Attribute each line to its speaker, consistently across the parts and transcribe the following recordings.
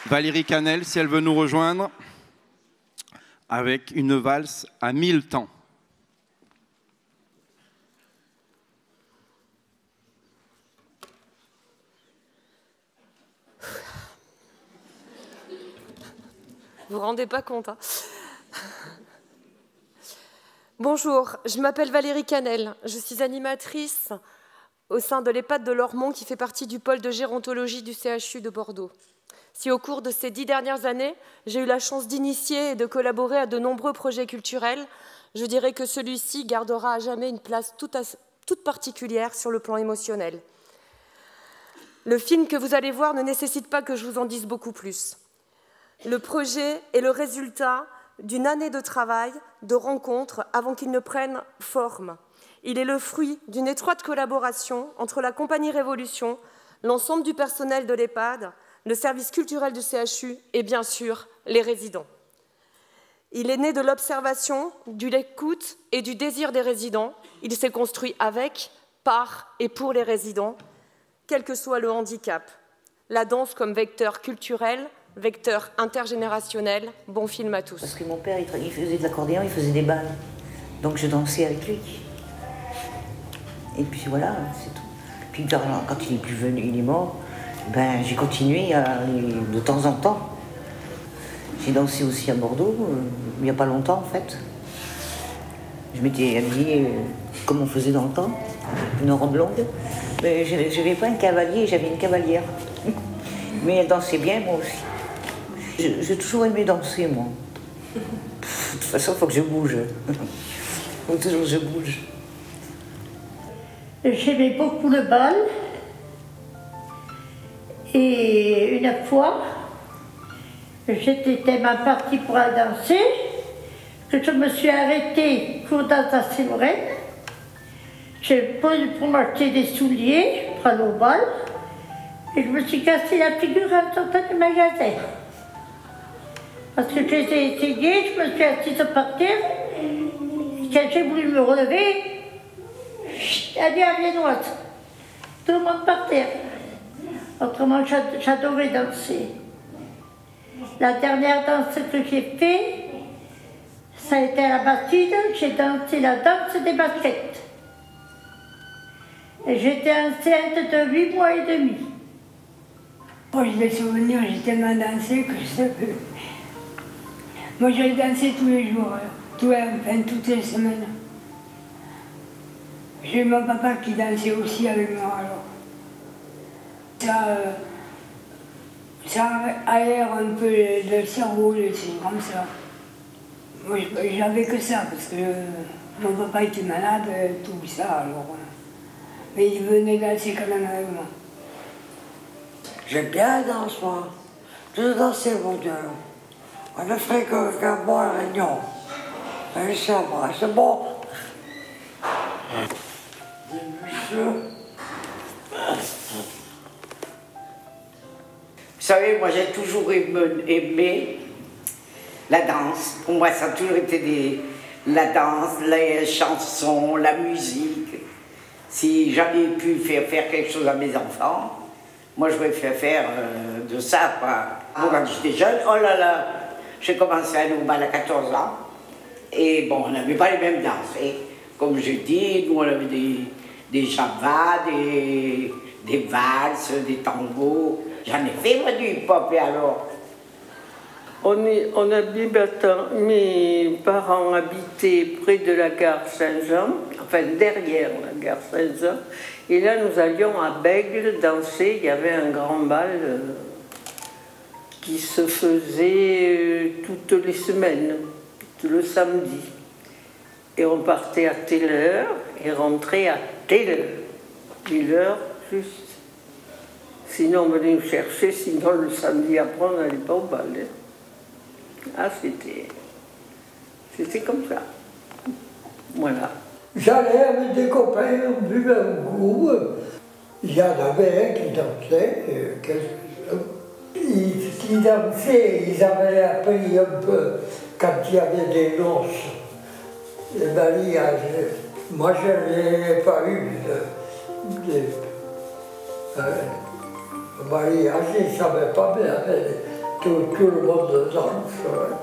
Speaker 1: Valérie Canel, si elle veut nous rejoindre, avec une valse à 1000 temps.
Speaker 2: Vous vous rendez pas compte, hein. Bonjour, je m'appelle Valérie Canel. Je suis animatrice au sein de l'EHPAD de Lormont qui fait partie du pôle de gérontologie du CHU de Bordeaux. Si au cours de ces 10 dernières années, j'ai eu la chance d'initier et de collaborer à de nombreux projets culturels, je dirais que celui-ci gardera à jamais une place toute particulière sur le plan émotionnel. Le film que vous allez voir ne nécessite pas que je vous en dise beaucoup plus. Le projet est le résultat d'une année de travail, de rencontres, avant qu'il ne prenne forme. Il est le fruit d'une étroite collaboration entre la Compagnie Révolution, l'ensemble du personnel de l'EHPAD, le service culturel du CHU et bien sûr les résidents. Il est né de l'observation, de l'écoute et du désir des résidents. Il s'est construit avec, par et pour les résidents, quel que soit le handicap. La danse comme vecteur culturel, vecteur intergénérationnel, bon film à tous.
Speaker 3: Parce que mon père, il faisait de l'accordéon, il faisait des balles. Donc je dansais avec lui. Et puis voilà, c'est tout. Puis quand il est plus venu, il est mort, ben, j'ai continué de temps en temps. J'ai dansé aussi à Bordeaux, il n'y a pas longtemps en fait. Je m'étais habillée comme on faisait dans le temps, une robe longue. Mais je n'avais pas un cavalier, j'avais une cavalière. Mais elle dansait bien, moi aussi. J'ai toujours aimé danser, moi. De toute façon, il faut que je bouge. Il faut toujours que je bouge.
Speaker 4: J'aimais beaucoup le bal. Et une fois, j'étais tellement partie pour aller danser que je me suis arrêtée pour danser à Séverine. J'ai posé pour m'acheter des souliers pour aller au bal. Et je me suis cassé la figure en sortant du magasin. Parce que j'ai essayé, je me suis assise par terre. Quand j'ai voulu me relever, adieu à viennoise. Tout le monde par terre. Autrement, j'adorais danser. La dernière danse que j'ai faite, ça a été à la Bastide. J'ai dansé la danse des baskets. Et j'étais enceinte de 8 mois et demi.
Speaker 5: Moi, je vais souvenir, j'ai tellement dansé que je sais plus. Moi, j'ai dansé tous les jours, toutes les semaines. J'ai mon papa qui dansait aussi avec moi, alors. Ça aère un peu le cerveau, c'est comme ça. Moi, j'avais que ça, parce que mon papa était malade, tout ça, alors. Mais il venait danser quand même avec moi.
Speaker 6: J'aime bien la danse, moi. Je dansais, mon Dieu. On ne ferait qu'un bon réunion. C'est bon.
Speaker 7: Vous savez, moi j'ai toujours aimé la danse. Pour moi, ça a toujours été la danse, les chansons, la musique. Si j'avais pu faire quelque chose à mes enfants, moi je voulais faire de ça, quoi. Moi, quand j'étais jeune, oh là là, j'ai commencé à aller au bal à 14 ans. Et bon, on n'avait pas les mêmes danses. Et comme je dis, nous on avait des jambas, des valses, des tangos. J'en ai fait moi du hip-hop et alors.
Speaker 8: Mes parents habitaient près de la gare Saint-Jean, enfin derrière la gare Saint-Jean, et là nous allions à Bègle danser. Il y avait un grand bal qui se faisait toutes les semaines, le samedi. Et on partait à telle heure et rentrait à telle heure, une heure juste. Sinon on venait nous chercher, sinon le samedi après on n'allait pas au bal. Ah, c'était comme ça. Voilà.
Speaker 9: J'allais avec des copains, on buvait un coup. Il y en avait un qui dansait, ils dansaient, ils avaient appris un peu quand il y avait des noces, des mariages. Moi, je n'ai pas eu de mariage, ils ne savaient pas bien. tout le monde danse. Ouais.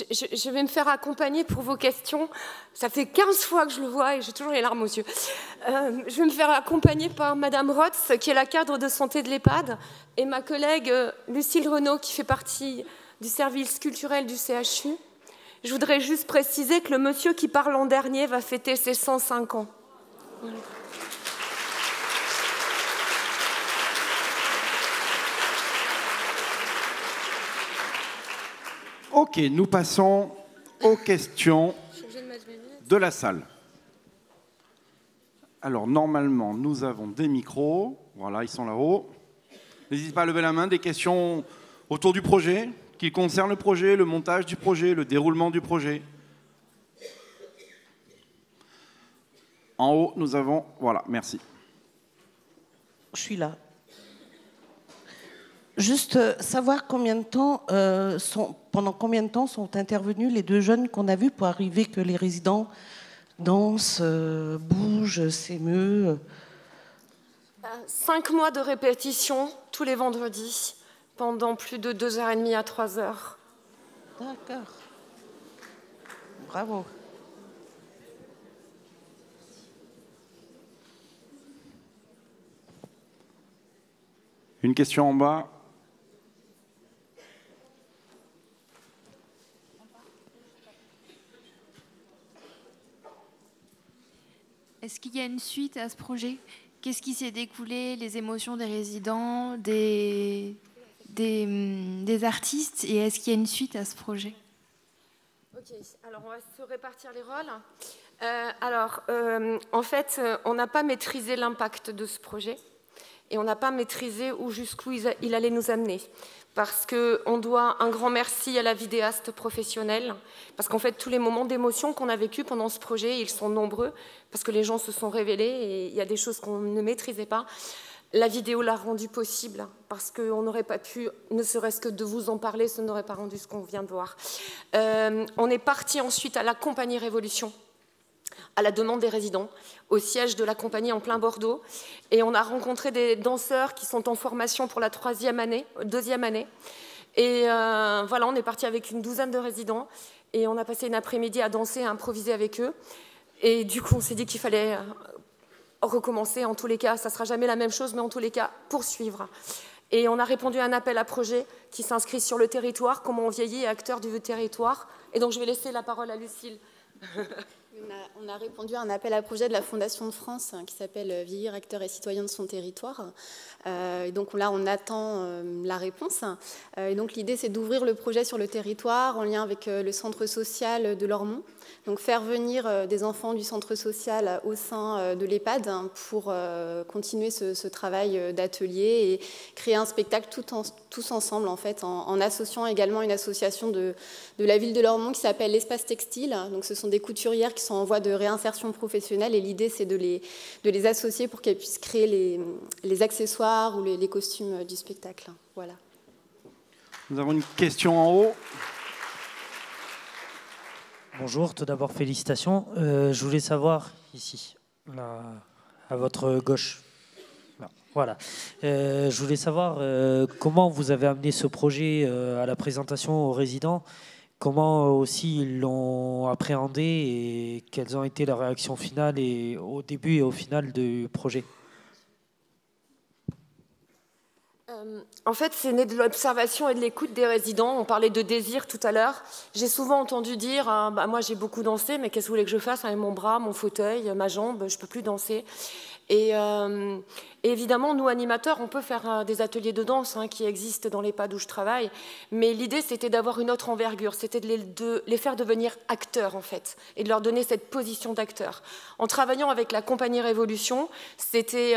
Speaker 2: Je vais me faire accompagner pour vos questions. Ça fait 15 fois que je le vois et j'ai toujours les larmes aux yeux. Je vais me faire accompagner par Madame Rotz, qui est la cadre de santé de l'EHPAD, et ma collègue Lucille Renaud, qui fait partie du service culturel du CHU. Je voudrais juste préciser que le monsieur qui parle en dernier va fêter ses 105 ans. Voilà.
Speaker 1: Ok, nous passons aux questions de la salle. Alors, normalement, nous avons des micros. Voilà, ils sont là-haut. N'hésitez pas à lever la main. Des questions autour du projet, qui concernent le projet, le montage du projet, le déroulement du projet. En haut, nous avons... Voilà, merci.
Speaker 10: Je suis là. Juste savoir combien de temps pendant combien de temps sont intervenus les deux jeunes qu'on a vus pour arriver que les résidents dansent, bougent, s'émeuent.
Speaker 2: 5 mois de répétition tous les vendredis pendant plus de 2h30 à 3h.
Speaker 10: D'accord. Bravo.
Speaker 1: Une question en bas.
Speaker 11: Est-ce qu'il y a une suite à ce projet? Qu'est-ce qui s'est découlé? Les émotions des résidents, des artistes? Et est-ce qu'il y a une suite à ce projet?
Speaker 2: Ok, alors on va se répartir les rôles. En fait, on n'a pas maîtrisé l'impact de ce projet et on n'a pas maîtrisé jusqu'où il allait nous amener. Parce qu'on doit un grand merci à la vidéaste professionnelle, parce qu'en fait, tous les moments d'émotion qu'on a vécu pendant ce projet, ils sont nombreux, parce que les gens se sont révélés et il y a des choses qu'on ne maîtrisait pas. La vidéo l'a rendu possible, parce qu'on n'aurait pas pu, ne serait-ce que de vous en parler, ça n'aurait pas rendu ce qu'on vient de voir. On est parti ensuite à la Compagnie Révolution, à la demande des résidents, au siège de la compagnie en plein Bordeaux, et on a rencontré des danseurs qui sont en formation pour la deuxième année. Et voilà, on est parti avec une douzaine de résidents, et on a passé une après-midi à danser, à improviser avec eux. Et du coup, on s'est dit qu'il fallait recommencer. En tous les cas, ça ne sera jamais la même chose, mais en tous les cas, poursuivre. Et on a répondu à un appel à projet qui s'inscrit sur le territoire, comment on vieillit et acteurs du territoire. Et donc, je vais laisser la parole à Lucille.
Speaker 12: On a répondu à un appel à projet de la Fondation de France qui s'appelle « Vieillir, acteurs et citoyens de son territoire ». Et donc là, on attend la réponse. Et donc l'idée, c'est d'ouvrir le projet sur le territoire en lien avec le centre social de Lormont. Donc faire venir des enfants du centre social au sein de l'EHPAD pour continuer ce travail d'atelier et créer un spectacle tous ensemble, en fait, en associant également une association de la ville de Lormont qui s'appelle l'Espace Textile. Donc ce sont des couturières qui sont en voie de réinsertion professionnelle et l'idée, c'est de les associer pour qu'elles puissent créer les accessoires ou les costumes du spectacle. Voilà.
Speaker 1: Nous avons une question en haut.
Speaker 13: Bonjour, tout d'abord félicitations. Je voulais savoir, ici, là, à votre gauche, là, voilà. Je voulais savoir comment vous avez amené ce projet à la présentation aux résidents, comment aussi ils l'ont appréhendé et quelles ont été leurs réactions finales et au début et au final du projet.
Speaker 2: En fait, c'est né de l'observation et de l'écoute des résidents. On parlait de désir tout à l'heure. J'ai souvent entendu dire moi j'ai beaucoup dansé, mais qu'est-ce que vous voulez que je fasse avec mon bras, mon fauteuil, ma jambe, je ne peux plus danser. Et évidemment, nous, animateurs, on peut faire des ateliers de danse qui existent dans l'EHPAD où je travaille, mais l'idée, c'était d'avoir une autre envergure, c'était de les faire devenir acteurs, en fait, et de leur donner cette position d'acteur. En travaillant avec la Compagnie Révolution, c'était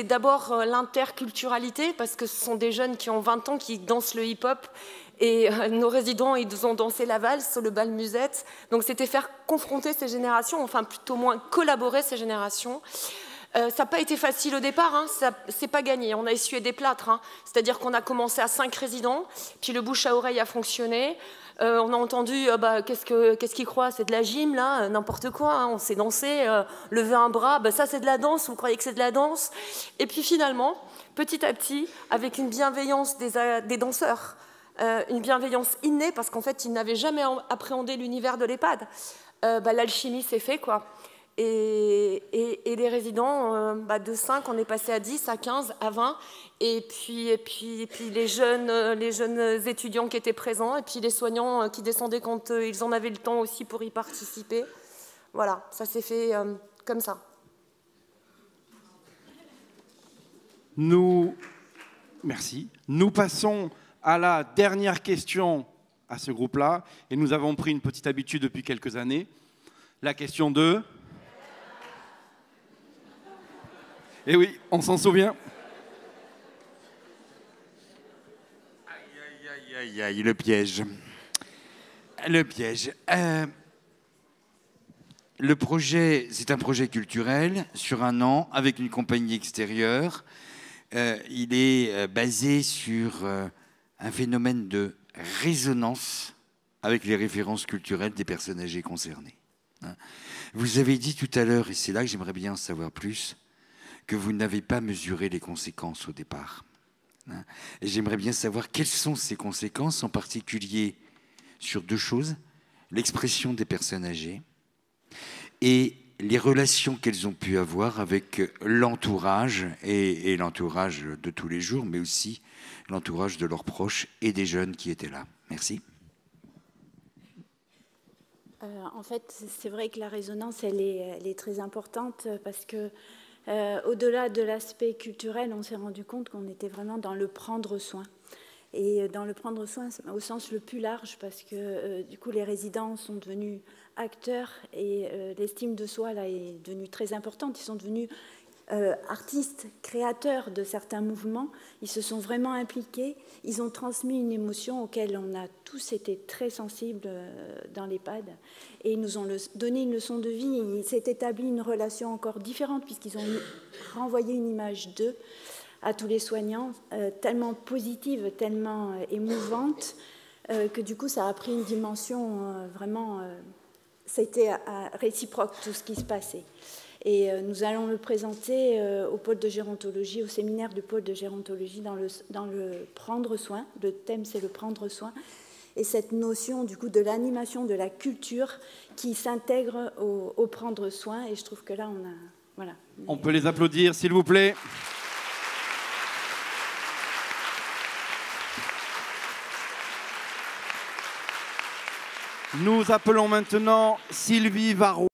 Speaker 2: d'abord l'interculturalité, parce que ce sont des jeunes qui ont 20 ans, qui dansent le hip-hop, et nos résidents, ils ont dansé la valse, le bal musette. Donc c'était faire confronter ces générations, enfin plutôt moins collaborer ces générations. Ça n'a pas été facile au départ, c'est pas gagné. On a essuyé des plâtres, c'est-à-dire qu'on a commencé à 5 résidents, puis le bouche à oreille a fonctionné. On a entendu qu'est-ce qu'ils croient, c'est de la gym là, n'importe quoi. On sait danser, lever un bras, ça c'est de la danse. Vous croyez que c'est de la danse? Et puis finalement, petit à petit, avec une bienveillance des danseurs. Une bienveillance innée, parce qu'en fait, ils n'avaient jamais appréhendé l'univers de l'EHPAD. L'alchimie s'est fait, quoi. Et les résidents, de 5, on est passé à 10, à 15, à 20. Et puis les jeunes étudiants qui étaient présents, et puis les soignants qui descendaient quand ils en avaient le temps aussi pour y participer. Voilà, ça s'est fait comme ça.
Speaker 1: Merci. Nous passons à la dernière question à ce groupe-là, et nous avons pris une petite habitude depuis quelques années. La question 2. Eh oui, on s'en souvient.
Speaker 14: Aïe, le piège. Le piège. Le projet, c'est un projet culturel sur 1 an avec une compagnie extérieure. Il est basé sur un phénomène de résonance avec les références culturelles des personnes âgées concernées. Vous avez dit tout à l'heure, et c'est là que j'aimerais bien en savoir plus, que vous n'avez pas mesuré les conséquences au départ. Et j'aimerais bien savoir quelles sont ces conséquences, en particulier sur 2 choses, l'expression des personnes âgées et les relations qu'elles ont pu avoir avec l'entourage, et l'entourage de tous les jours, mais aussi l'entourage de leurs proches et des jeunes qui étaient là. Merci.
Speaker 15: En fait, c'est vrai que la résonance, elle est très importante parce que au-delà de l'aspect culturel, on s'est rendu compte qu'on était vraiment dans le prendre soin. Et dans le prendre soin au sens le plus large, parce que du coup, les résidents sont devenus acteurs et l'estime de soi là, est devenue très importante. Ils sont devenus artistes, créateurs de certains mouvements. Ils se sont vraiment impliqués. Ils ont transmis une émotion auquel on a tous été très sensibles dans l'EHPAD. Et ils nous ont donné une leçon de vie. Il s'est établi une relation encore différente puisqu'ils ont renvoyé une image d'eux à tous les soignants, tellement positive, tellement émouvante, que du coup, ça a pris une dimension vraiment... ça a été réciproque, tout ce qui se passait. Et nous allons le présenter au pôle de gérontologie, au séminaire du pôle de gérontologie dans le prendre soin. Le thème, c'est le prendre soin. Et cette notion, du coup, de l'animation, de la culture qui s'intègre au prendre soin. Et je trouve que là, on a... Voilà.
Speaker 1: On peut les applaudir, s'il vous plaît. Nous appelons maintenant Sylvie Varrois.